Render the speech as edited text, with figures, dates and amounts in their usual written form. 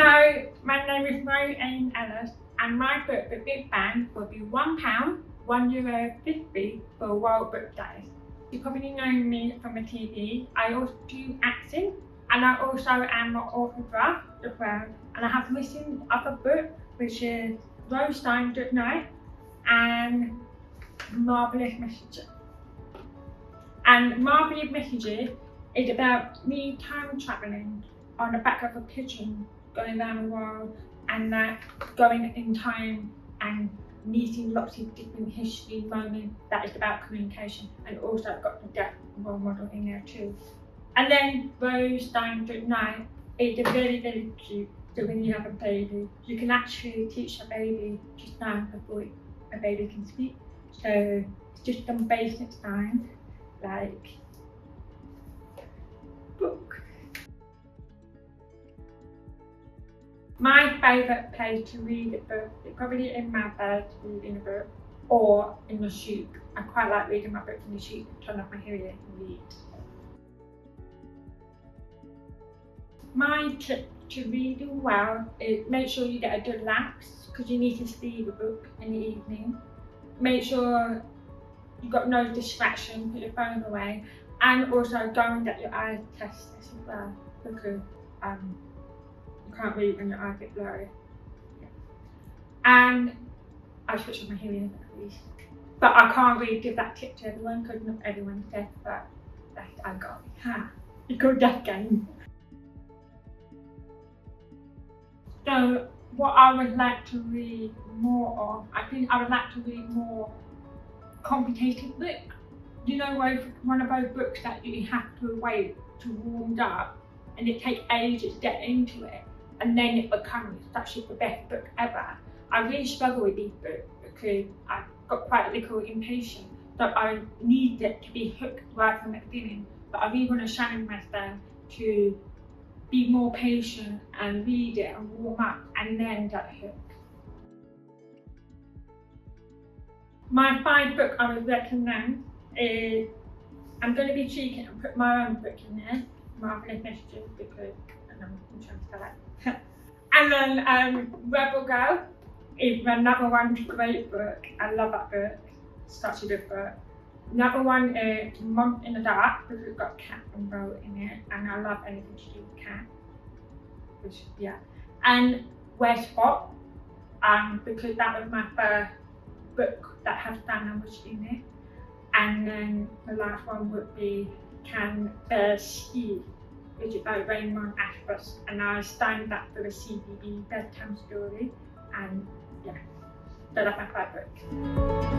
Hello, my name is Rose Ayling-Ellis, and my book, The Big Bang, will be £1, €1.50 for World Book Days. You probably know me from the TV. I also do acting, and I also am an author as well. And I have written other book, which is Rose Ayling-Ellis, Goodnight, and Marvellous Messages. And Marvellous Messages is about me time travelling on the back of a pigeon, going around the world and going in time and meeting lots of different history moments that is about communication, and also I've got the deaf role model in there too. And then Rose Ayling-Ellis Goodnight is very, very cute. So when you have a baby, you can actually teach a baby to stand before a baby can speak. So it's just some basic signs like book. My favourite place to read a book is probably in my bed reading a book, or in the shoot. I quite like reading my books in the shoot, turn off my hearing and read. My tip to reading well is make sure you get a good relax, because you need to see the book in the evening. Make sure you've got no distraction, put your phone away, and also go and get your eye tested as well, because you can't read when your eyes get blurry. Yeah. And I switched off my hearing at least. But I can't really give that tip to everyone, because not everyone's deaf, but I got it. It's called Deaf Game. So what I would like to read more of, I think I would like to read more complicated books. You know, one of those books that you have to wait to warm up and it takes ages to get into it, and then it becomes actually the best book ever. I really struggle with these books because I've got quite a little impatient, so I need it to be hooked right from the beginning. But I really want to challenge myself to be more patient and read it and warm up and then get hooked. My 5 book I would recommend is, I'm going to be cheeky and put my own book in there, Marvellous Messages, because I'm trying to sell it. And then Rebel Girl is another one great book. I love that book. Such a good book. Another one is Month in the Dark, because it's got cat and Bo in it, and I love anything to do with cat. Which, yeah. And Where's Spot, because that was my first book that has stand language in it. And then the last one would be Can Bears Ski, which is by Raymond Antrobus and I, stand that for the Cbeebies bedtime story. And yeah, so that's my favourite book.